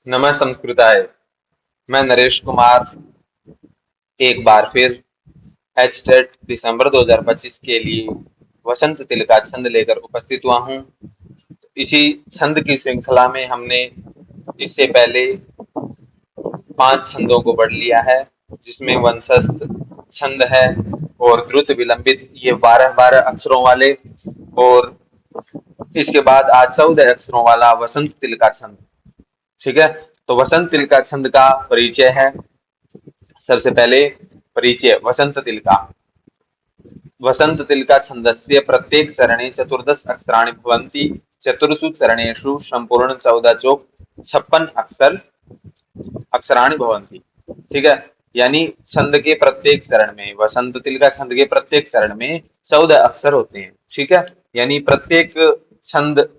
नमः संस्कृताय। मैं नरेश कुमार एक बार फिर एचटेट दिसंबर 2025 के लिए वसंत तिल का छंद लेकर उपस्थित हुआ हूँ। इसी छंद की श्रृंखला में हमने इससे पहले 5 छंदों को पढ़ लिया है, जिसमें वंशस्थ छंद है और द्रुत विलंबित, ये 12-12 अक्षरों वाले, और इसके बाद आज 14 अक्षरों वाला वसंत तिल का छंद। ठीक है, तो वसंत तिल का छंद का परिचय है। सबसे पहले परिचय वसंत तिल का। वसंत तिल का छंदस्य प्रत्येक चरणे चतुर्दश अक्षराणि भवन्ति। चतुर्षु चरणेषु संपूर्ण 14 चौक 56 अक्षराणि भवन्ति। ठीक है, यानी छंद के प्रत्येक चरण में, वसंत तिल का छंद के प्रत्येक चरण में 14 अक्षर होते हैं। ठीक है, यानी प्रत्येक छंद,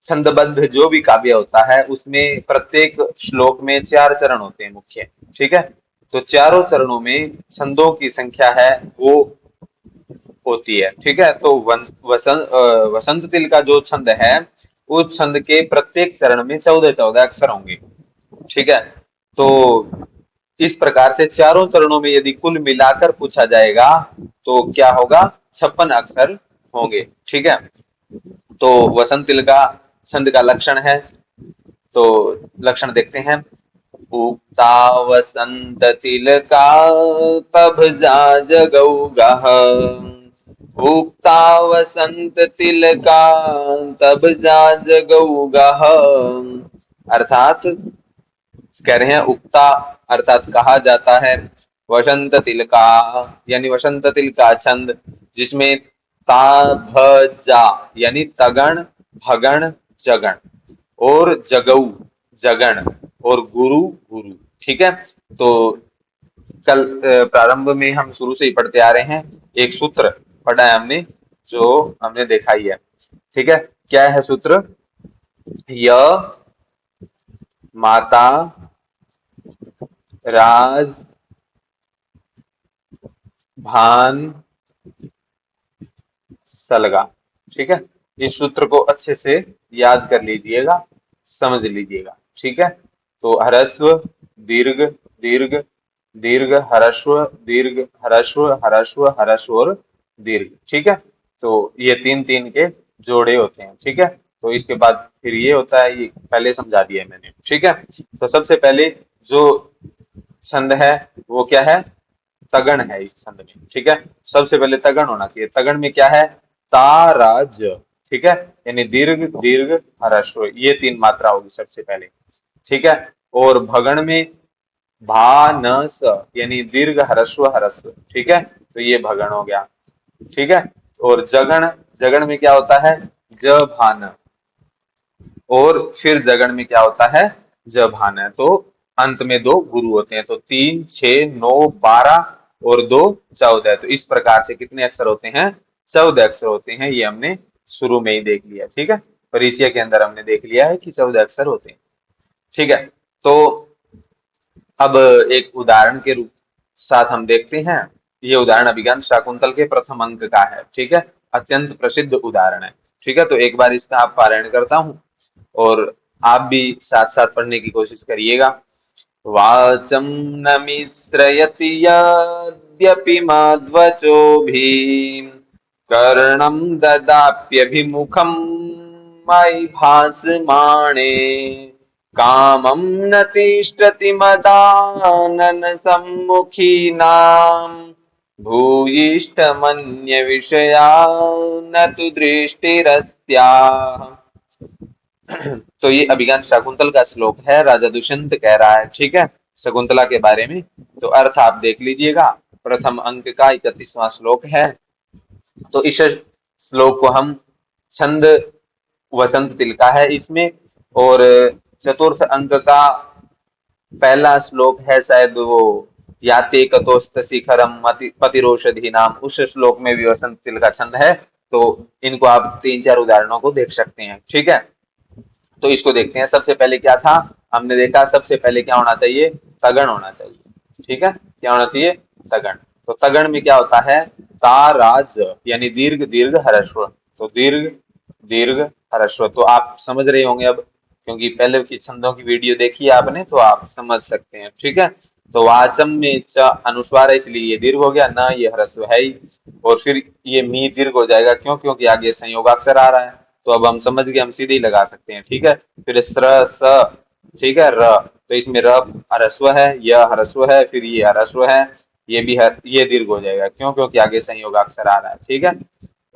छंदबद्ध जो भी काव्य होता है उसमें प्रत्येक श्लोक में 4 चरण होते हैं मुख्य। ठीक है, तो चारों चरणों में छंदों की संख्या है वो होती है। ठीक है, तो वसंत तिल का जो छंद है, उस छंद के प्रत्येक चरण में 14-14 अक्षर होंगे। ठीक है, तो इस प्रकार से चारों चरणों में यदि कुल मिलाकर पूछा जाएगा तो क्या होगा, 56 अक्षर होंगे। ठीक है, तो वसंत तिल का छंद का लक्षण है, तो लक्षण देखते हैं। उगता वसंत तिलका तब जा जगौगः। उगता वसंत तिलका तब जा जगौगः। अर्थात कह रहे हैं उगता अर्थात कहा जाता है, वसंत तिल का यानी वसंत तिल का छंद, जिसमें ता भ जा यानी तगण भगण जगण और जगऊ जगण और गुरु गुरु। ठीक है, तो कल प्रारंभ में हम शुरू से ही पढ़ते आ रहे हैं, एक सूत्र पढ़ा है हमने, जो हमने देखा ही है। ठीक है, क्या है सूत्र? य माता राज भान सलगा। ठीक है, इस सूत्र को अच्छे से याद कर लीजिएगा, समझ लीजिएगा। ठीक है, तो ह्रस्व दीर्घ दीर्घ दीर्घ ह्रस्व दीर्घ ह्रस्व ह्रस्व ह्रस्व और दीर्घ। ठीक है, तो ये 3-3 के जोड़े होते हैं। ठीक है, तो इसके बाद फिर ये होता है, ये पहले समझा दिया है मैंने। ठीक है, तो सबसे पहले जो छंद है वो क्या है, तगण है इस छंद में। ठीक है, सबसे पहले तगण होना चाहिए। तगण में क्या है, ताराज। ठीक है, यानी दीर्घ दीर्घ ह्रस्व, ये 3 मात्रा होगी सबसे पहले। ठीक है, और भगण में भानस यानी दीर्घ ह्रस्व ह्रस्व। ठीक है, तो ये भगण हो गया। ठीक है, और जगण, जगण में क्या होता है, ज भान, और फिर जगण में क्या होता है, जब आना है, तो अंत में 2 गुरु होते हैं। तो 3 6 9 12 और 2 14। तो इस प्रकार से कितने अक्षर होते हैं, 14 अक्षर होते हैं। ये हमने शुरू में ही देख लिया। ठीक है, परिचय के अंदर हमने देख लिया है कि 14 अक्षर होते हैं। ठीक है, तो अब एक उदाहरण के रूप साथ हम देखते हैं। ये उदाहरण अभिज्ञान शाकुंतल के प्रथम अंक का है। ठीक है, अत्यंत प्रसिद्ध उदाहरण है। ठीक है, तो एक बार इसका आप पारायण करता हूँ और आप भी साथ साथ पढ़ने की कोशिश करिएगा। वाचं न मिश्रयति यद्यपि मध्वचोभिः कर्णं ददाप्यभिमुखं मयि भासमाणे कामं न तिष्ठति मदानन सम्मुखीनां भूयिष्ठमन्य विषया न तु दृष्टिरस्याः। तो ये अभिज्ञान शाकुंतल का श्लोक है, राजा दुष्यंत कह रहा है। ठीक है, शकुंतला के बारे में। तो अर्थ आप देख लीजिएगा, प्रथम अंक का 31वां श्लोक है। तो इस श्लोक को हम छंद वसंत तिल का है इसमें, और चतुर्थ अंक का पहला श्लोक है शायद वो, याते कतोस्त शिखरम पतिरोषधि नाम, उस श्लोक में भी वसंत तिल का छंद है। तो इनको आप 3-4 उदाहरणों को देख सकते हैं। ठीक है, तो इसको देखते हैं। सबसे पहले क्या था, हमने देखा सबसे पहले क्या होना चाहिए, तगण होना चाहिए। ठीक है, क्या होना चाहिए, तगण। तो तगण में क्या होता है, ताराज यानी दीर्घ दीर्घ ह्रस्व। तो दीर्घ दीर्घ ह्रस्व, तो आप समझ रहे होंगे अब क्योंकि पहले की छंदों की वीडियो देखी है आपने तो आप समझ सकते हैं। ठीक है, तो वाचम में च अनुस्वार है इसलिए ये दीर्घ हो गया, न ये ह्रस्व है ही। और फिर ये मी दीर्घ हो जाएगा, क्यों? क्योंकि आगे संयोगाक्षर आ रहा है। तो अब हम समझ गए, हम सीधे ही लगा सकते हैं। ठीक है, फिर स्र स, ठीक है, र, तो इसमें र ह्रस्व है, य ह्रस्व है, फिर ये ह्रस्व है, ये भी ये दीर्घ हो जाएगा, क्यों? क्योंकि आगे संयोगाक्षर आ रहा है। ठीक है,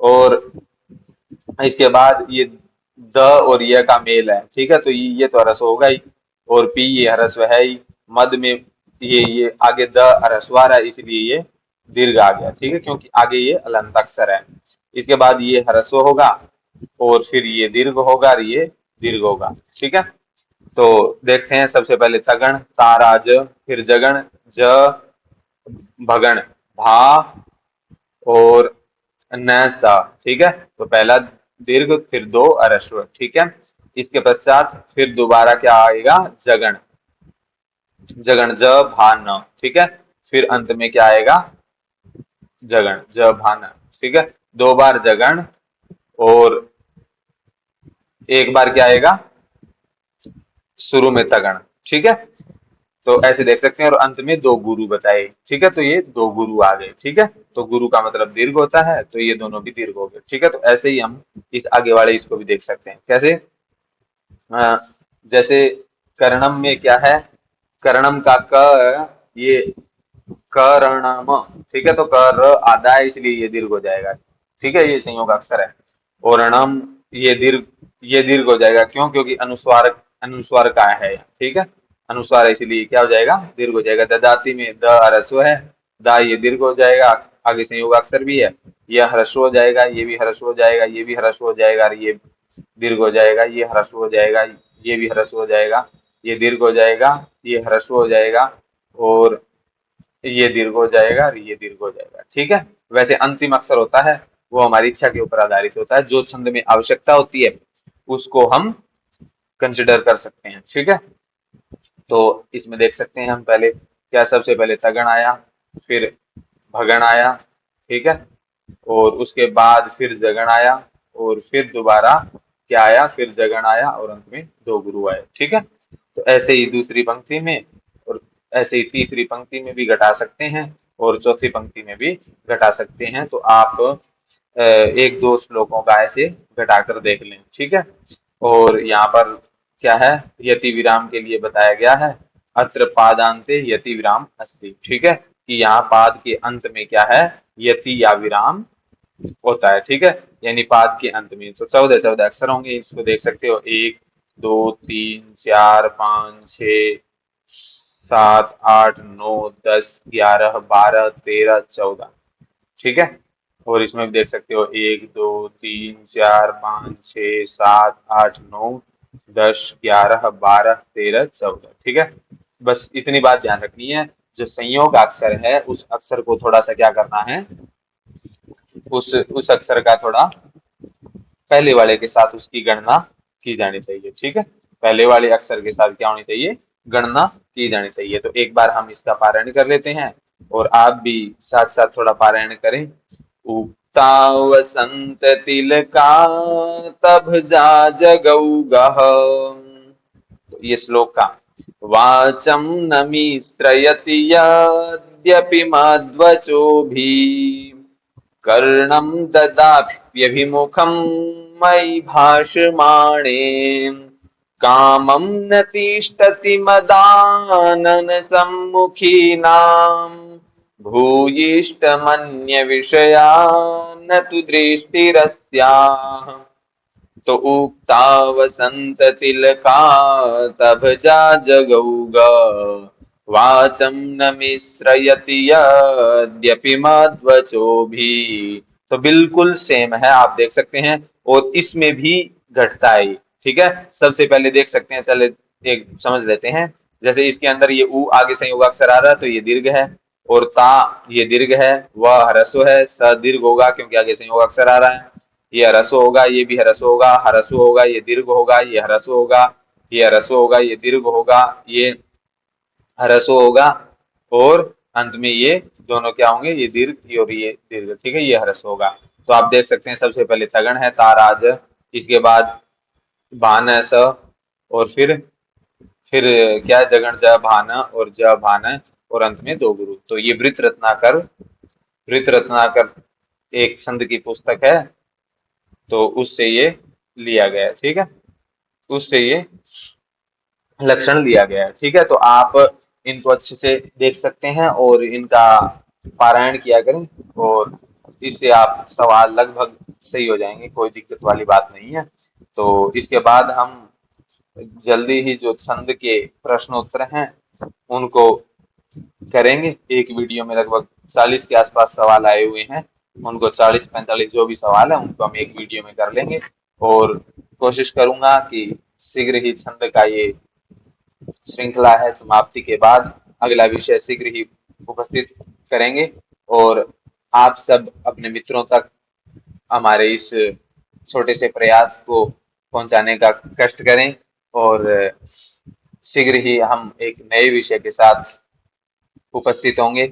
और इसके बाद ये द और य का मेल है। ठीक है, तो ये तो ह्रस्व होगा ही, और पी ये ह्रस्व है ही। मद में ये आगे द ह्रस्व आ रहा है, इसलिए ये दीर्घ आ गया। ठीक है, क्योंकि आगे ये अलंत अक्षर है। इसके बाद ये ह्रस्व होगा, और फिर ये दीर्घ होगा, और ये दीर्घ होगा। ठीक है, तो देखते हैं। सबसे पहले तगण, ताराज, फिर जगण, ज, भगण, भा, और नैसा। ठीक है, तो पहला दीर्घ, फिर दो ह्रस्व। ठीक है, इसके पश्चात फिर दोबारा क्या आएगा? जगण, जगण ज भा न। ठीक है, फिर अंत में क्या आएगा? जगण ज भा न। ठीक है, दो बार जगण, और एक बार क्या आएगा? शुरू में तगण। ठीक है, तो ऐसे देख सकते हैं, और अंत में दो गुरु बताए। ठीक है, तो ये दो गुरु आ गए। ठीक है, तो गुरु का मतलब दीर्घ होता है, तो ये दोनों भी दीर्घ हो गए। ठीक है, तो ऐसे ही हम इस आगे वाले इसको भी देख सकते हैं। कैसे? अ, जैसे कर्णम में क्या है? कर्णम का क, ये करणम। ठीक है, तो कर आधा है, इसलिए ये दीर्घ हो जाएगा। ठीक है, ये संयोग अक्षर है। और णम, ये दीर्घ हो जाएगा, क्यों? क्योंकि अनुस्वार अनुस्वार का है। ठीक है, अनुस्वार है, इसीलिए क्या हो जाएगा? दीर्घ हो जाएगा। ददाती में द ह्रस्व है, दा ये दीर्घ हो जाएगा, आगे संयोग अक्षर भी है। यह ह्रस्व हो जाएगा, ये भी ह्रस्व हो जाएगा, ये भी ह्रस्व हो जाएगा, और ये दीर्घ हो जाएगा, ये ह्रस्व हो जाएगा, ये भी ह्रस्व हो जाएगा, ये दीर्घ हो जाएगा, ये ह्रस्व हो जाएगा, और ये दीर्घ हो जाएगा, और ये दीर्घ हो जाएगा। ठीक है, वैसे अंतिम अक्षर होता है वो हमारी इच्छा के ऊपर आधारित होता है। जो छंद में आवश्यकता होती है उसको हम कंसिडर कर सकते हैं। ठीक है, तो इसमें देख सकते हैं हम पहले क्या, सबसे पहले तगण आया, फिर भगण आया। ठीक है, और उसके बाद फिर जगण आया, और फिर दोबारा क्या आया? फिर जगण आया, और अंत में दो गुरु आए। ठीक है, तो ऐसे ही दूसरी पंक्ति में, और ऐसे ही तीसरी पंक्ति में भी घटा सकते हैं, और चौथी पंक्ति में भी घटा सकते हैं। तो आप एक दो श्लोकों का ऐसे घटाकर देख लें। ठीक है, और यहाँ पर क्या है? यति विराम के लिए बताया गया है, अत्र पादांते यति विराम अस्ति। ठीक है, कि यहाँ पाद के अंत में क्या है? यति या विराम होता है। ठीक है, यानी पाद के अंत में। तो 14 अक्षर होंगे, इसको देख सकते हो। 1 2 3 4 5 6 7 8 9 10 11 12 13 14। ठीक है, और इसमें भी देख सकते हो 1 2 3 4 5 6 7 8 9 10 11 12 13 14। ठीक है, बस इतनी बात ध्यान रखनी है। जो संयोग अक्षर है उस अक्षर को थोड़ा सा क्या करना है, उस अक्षर का थोड़ा पहले वाले के साथ उसकी गणना की जानी चाहिए। ठीक है, पहले वाले अक्षर के साथ क्या होनी चाहिए? गणना की जानी चाहिए। तो एक बार हम इसका पारायण कर लेते हैं, और आप भी साथ साथ थोड़ा पारायण करें। उक्ता वसंत तिलका तब जा जगौ गह। तो ये श्लोक का वाचम नमिस्त्रयति यद्यपि मद्वचो भी कर्णं ददाप्यभिमुखं मयि भाषमाणे कामं न तिष्ठति मदानन सम्मुखीनां भूयिष्ठमन्य विषया न तु दृष्टिरस्याः। तो उक्ता वसंत तिलका तब जा जगौगा वाचम न मिश्रयति यद्यपि मध्वचो भी। तो बिल्कुल सेम है, आप देख सकते हैं, और इसमें भी घटता है। ठीक है, सबसे पहले देख सकते हैं, चले एक समझ लेते हैं। जैसे इसके अंदर ये उ आगे संयोग अक्षर आ रहा है, तो ये दीर्घ है, और ता ये दीर्घ है, वह ह्रस्व है, स दीर्घ होगा क्योंकि आगे संयोग अक्षर आ रहा है। ये ह्रस्व होगा, ये भी ह्रस्व होगा, ह्रस्व होगा, ये दीर्घ होगा, ये ह्रस्व होगा, ये ह्रस्व होगा, ये दीर्घ होगा, ये ह्रस्व होगा, और अंत में ये दोनों क्या होंगे? ये दीर्घ और ये दीर्घ। ठीक है, ये ह्रस्व होगा। तो आप देख सकते हैं सबसे पहले तगण है, ताराज, इसके बाद बानस, और फिर क्या, जगण ज भान और ज भान और अंत में दो गुरु। तो ये वृत रत्नाकर एक छंद की पुस्तक है, तो उससे ये लिया गया है, ठीक है, उससे ये लक्षण लिया गया है, ठीक है। तो आप इनको अच्छे से देख सकते हैं और इनका पारायण किया करें, और इससे आप सवाल लगभग सही हो जाएंगे, कोई दिक्कत वाली बात नहीं है। तो इसके बाद हम जल्दी ही जो छंद के प्रश्न उत्तर हैं उनको करेंगे। एक वीडियो में लगभग 40 के आसपास सवाल आए हुए हैं, उनको 40-45 जो भी सवाल है उनको हम एक वीडियो में कर लेंगे, और कोशिश करूंगा कि शीघ्र ही छंद का ये श्रृंखला है समाप्ति के बाद अगला विषय शीघ्र ही उपस्थित करेंगे। और आप सब अपने मित्रों तक हमारे इस छोटे से प्रयास को पहुंचाने का कष्ट करें, और शीघ्र ही हम एक नए विषय के साथ उपस्थित होंगे।